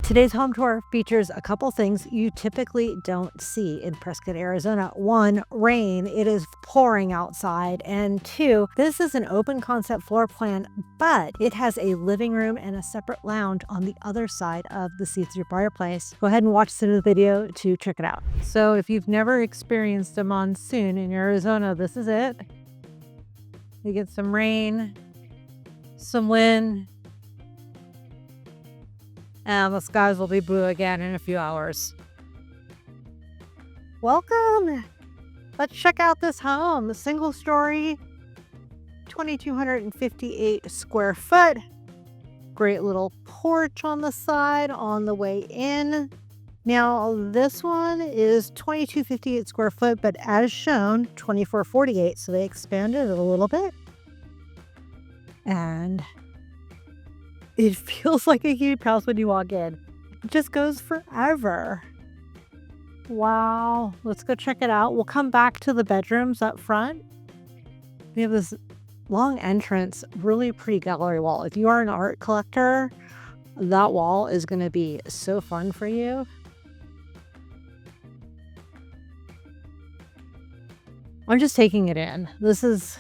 Today's home tour features a couple things you typically don't see in Prescott, Arizona. One, rain. It is pouring outside. And two, this is an open concept floor plan, but it has a living room and a separate lounge on the other side of the see-through fireplace. Go ahead and watch the end of the video to check it out. So if you've never experienced a monsoon in Arizona, this is it. You get some rain, some wind, and the skies will be blue again in a few hours. Welcome! Let's check out this home. Single story, 2,258 square foot. Great little porch on the side on the way in. Now this one is 2,258 square foot, but as shown, 2,448. So they expanded it a little bit. And it feels like a huge house when you walk in. It just goes forever. Wow. Let's go check it out. We'll come back to the bedrooms up front. We have this long entrance, really pretty gallery wall. If you are an art collector, that wall is going to be so fun for you. I'm just taking it in. This is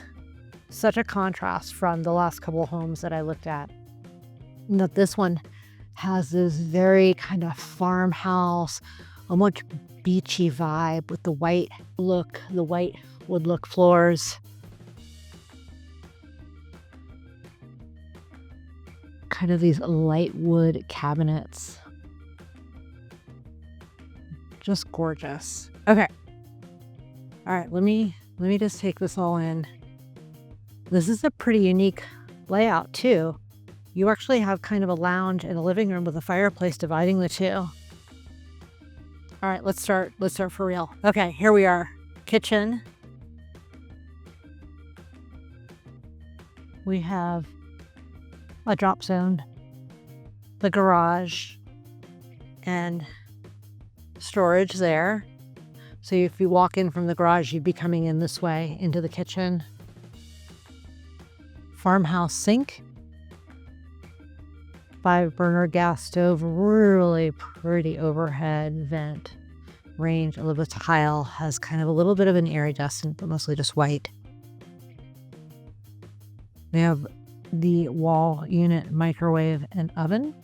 such a contrast from the last couple of homes that I looked at. That this one has this very kind of farmhouse, almost beachy vibe with the white look, the white wood look floors. Kind of these light wood cabinets. Just gorgeous. Okay. All right, let me just take this all in. This is a pretty unique layout too. You actually have kind of a lounge and a living room with a fireplace dividing the two. All right, let's start for real. Okay, here we are. Kitchen. We have a drop zone, the garage, and storage there. So if you walk in from the garage, you'd be coming in this way into the kitchen. Farmhouse sink. 5-burner gas stove, really pretty overhead vent range. A little bit of tile, has kind of a little bit of an iridescent, but mostly just white. We have the wall unit, microwave, and oven.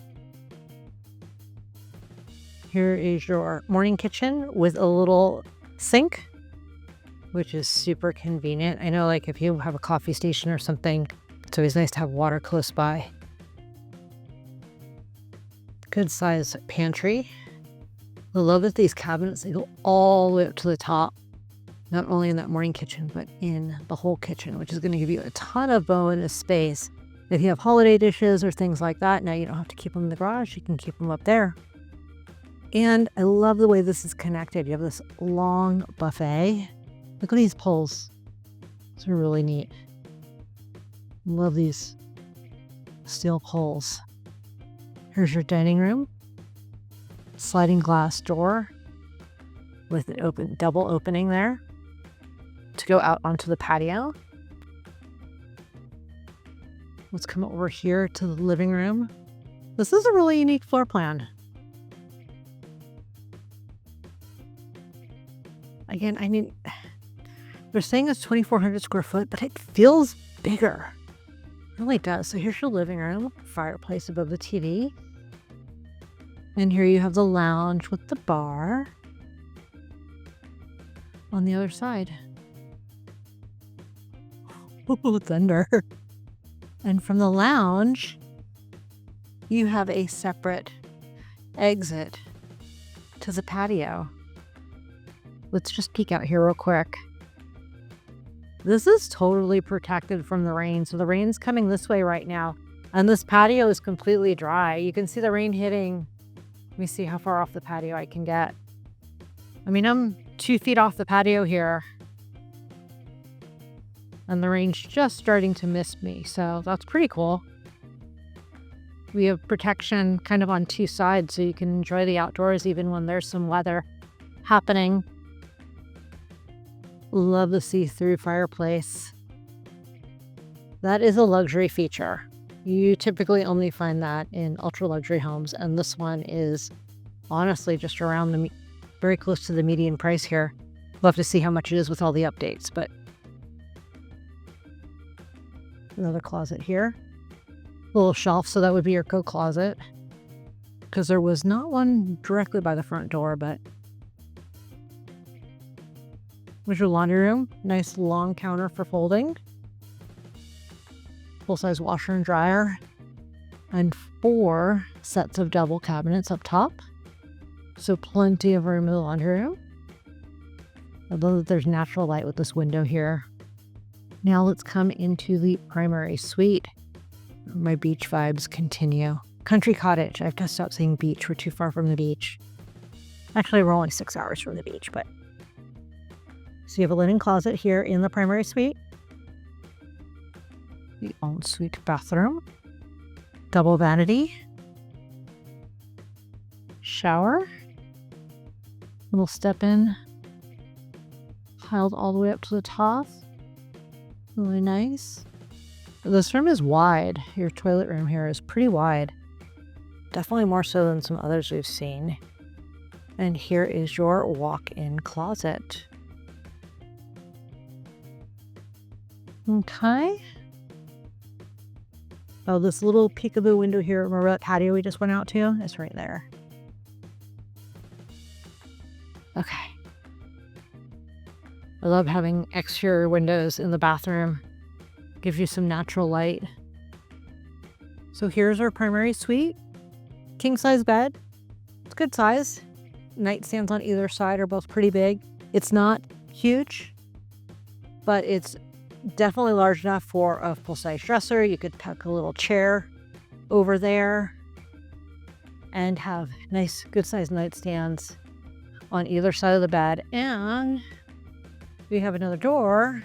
Here is your morning kitchen with a little sink, which is super convenient. I know, like if you have a coffee station or something, it's always nice to have water close by. Good size pantry. I love that these cabinets, they go all the way up to the top, not only in that morning kitchen, but in the whole kitchen, which is going to give you a ton of bonus space. If you have holiday dishes or things like that, now you don't have to keep them in the garage, you can keep them up there. And I love the way this is connected. You have this long buffet. Look at these poles. These are really neat. Love these steel poles. Here's your dining room. Sliding glass door with an double opening there to go out onto the patio. Let's come over here to the living room. This is a really unique floor plan. Again, I mean, they're saying it's 2,400 square foot, but it feels bigger. It really does. So here's your living room, fireplace above the TV. And here you have the lounge with the bar on the other side. Ooh, thunder. And from the lounge, you have a separate exit to the patio. Let's just peek out here real quick. This is totally protected from the rain. So the rain's coming this way right now. And this patio is completely dry. You can see the rain hitting. Let me see how far off the patio I can get. I mean, I'm 2 feet off the patio here. And the rain's just starting to miss me. So that's pretty cool. We have protection kind of on 2 sides so you can enjoy the outdoors even when there's some weather happening. Love the see-through fireplace. That is a luxury feature. You typically only find that in ultra luxury homes, and this one is honestly just around very close to the median price here. We'll have to see how much it is with all the updates, but another closet here. Little shelf, so that would be your coat closet, because there was not one directly by the front door, but there's your laundry room. Nice long counter for folding. Full-size washer and dryer. And 4 sets of double cabinets up top. So plenty of room in the laundry room. I love that there's natural light with this window here. Now let's come into the primary suite. My beach vibes continue. Country cottage. I have to stop saying beach. We're too far from the beach. Actually, we're only 6 hours from the beach, but. So you have a linen closet here in the primary suite. The ensuite bathroom. Double vanity. Shower. Little step in. Piled all the way up to the top. Really nice. This room is wide. Your toilet room here is pretty wide. Definitely more so than some others we've seen. And here is your walk-in closet. Okay. Oh, this little peekaboo window here, remember that patio we just went out to? It's right there. Okay. I love having exterior windows in the bathroom. Gives you some natural light. So here's our primary suite. King size bed. It's good size. Nightstands on either side are both pretty big. It's not huge, but it's definitely large enough for a full-size dresser. You could tuck a little chair over there and have nice, good-sized nightstands on either side of the bed. And we have another door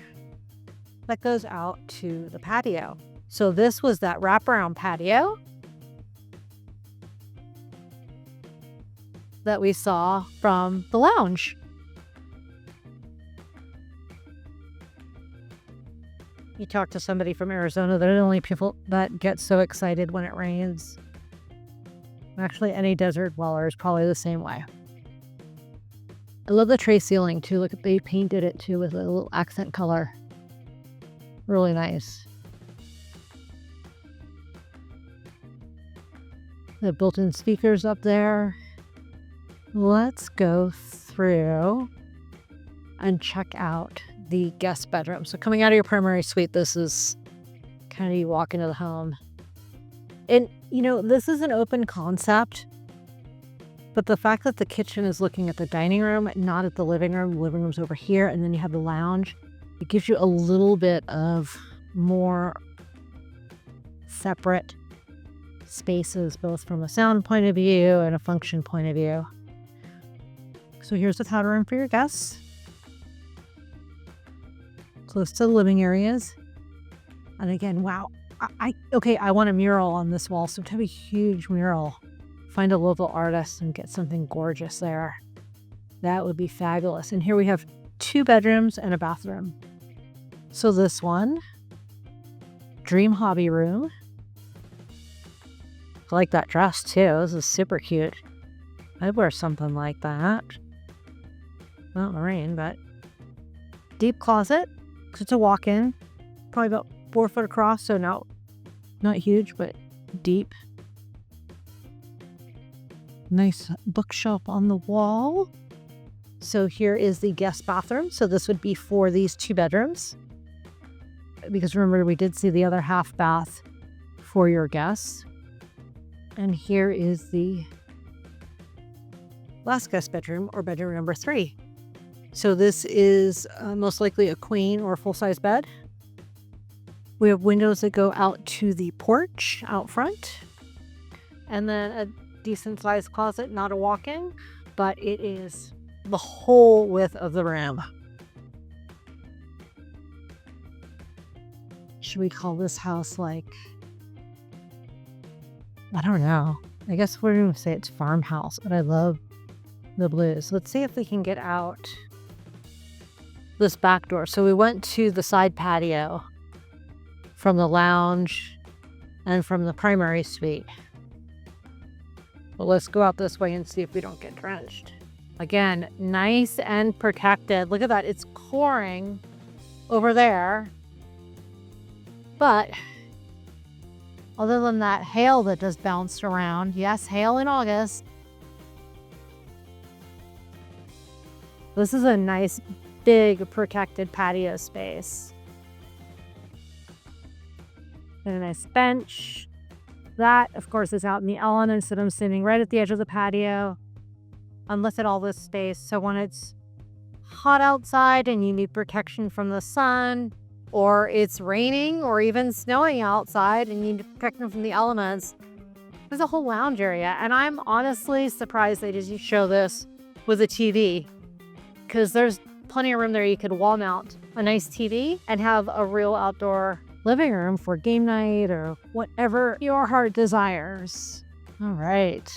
that goes out to the patio. So this was that wraparound patio that we saw from the lounge. You talk to somebody from Arizona, they're the only people that get so excited when it rains. Actually, any desert dweller is probably the same way. I love the tray ceiling too. Look, they painted it too with a little accent color. Really nice. The built-in speakers up there. Let's go through and check out the guest bedroom. So coming out of your primary suite, this is kind of you walk into the home. And, you know, this is an open concept, but the fact that the kitchen is looking at the dining room, not at the living room's over here, and then you have the lounge, it gives you a little bit of more separate spaces, both from a sound point of view and a function point of view. So here's the powder room for your guests. Close to the living areas. And again, wow. I want a mural on this wall. So to have a huge mural, find a local artist and get something gorgeous there. That would be fabulous. And here we have 2 bedrooms and a bathroom. So this one, dream hobby room. I like that dress too. This is super cute. I'd wear something like that. Not in the rain, but deep closet. It's a walk-in, probably about 4 foot across, so not huge, but deep. Nice bookshelf on the wall. So here is the guest bathroom. So this would be for these 2 bedrooms. Because remember, we did see the other half bath for your guests. And here is the last guest bedroom, or bedroom number 3. So this is most likely a queen or full-size bed. We have windows that go out to the porch out front. And then a decent-sized closet, not a walk-in, but it is the whole width of the room. Should we call this house like, I don't know. I guess we're going to say it's farmhouse, but I love the blues. Let's see if we can get out this back door. So we went to the side patio from the lounge and from the primary suite. But let's go out this way and see if we don't get drenched. Again, nice and protected. Look at that. It's pouring over there. But other than that hail that just bounced around, yes, hail in August. This is a nice, big, protected patio space. And a nice bench. That, of course, is out in the elements that I'm sitting right at the edge of the patio. Unlit all this space, so when it's hot outside and you need protection from the sun, or it's raining or even snowing outside and you need protection from the elements, there's a whole lounge area. And I'm honestly surprised they didn't show this with a TV, because there's plenty of room there. You could wall mount a nice TV and have a real outdoor living room for game night or whatever your heart desires. All right.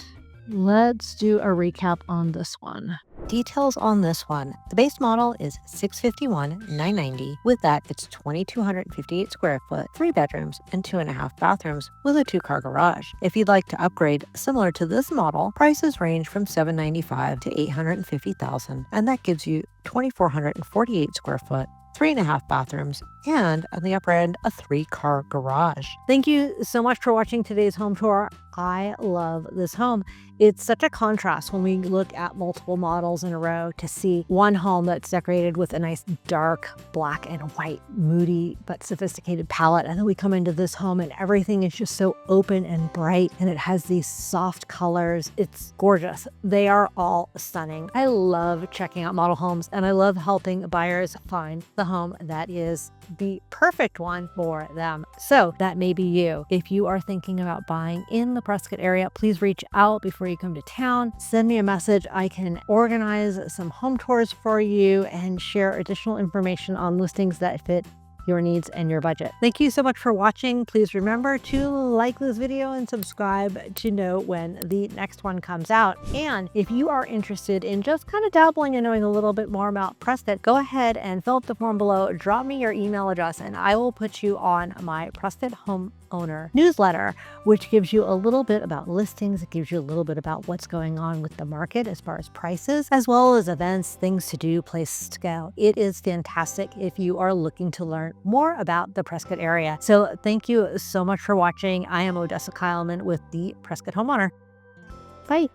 Let's do a recap on this one. Details on this one. The base model is $651,990. With that, it's 2,258 square foot, 3 bedrooms, and 2.5 bathrooms with a 2-car garage. If you'd like to upgrade similar to this model, prices range from $795,000 to $850,000, and that gives you 2,448 square foot, 3.5 bathrooms, and on the upper end, a 3-car garage. Thank you so much for watching today's home tour. I love this home. It's such a contrast when we look at multiple models in a row to see one home that's decorated with a nice dark black and white, moody but sophisticated palette. And then we come into this home and everything is just so open and bright, and it has these soft colors. It's gorgeous. They are all stunning. I love checking out model homes, and I love helping buyers find the home that is the perfect one for them. So that may be you. If you are thinking about buying in the Prescott area, please reach out before you come to town. Send me a message. I can organize some home tours for you and share additional information on listings that fit your needs and your budget. Thank you so much for watching. Please remember to like this video and subscribe to know when the next one comes out. And if you are interested in just kind of dabbling and knowing a little bit more about Prescott, go ahead and fill out the form below, drop me your email address, and I will put you on my Prescott homeowner newsletter, which gives you a little bit about listings. It gives you a little bit about what's going on with the market as far as prices, as well as events, things to do, places to go. It is fantastic if you are looking to learn more about the Prescott area. So thank you so much for watching. I am Odessa Kyleman with the Prescott Homeowner. Bye.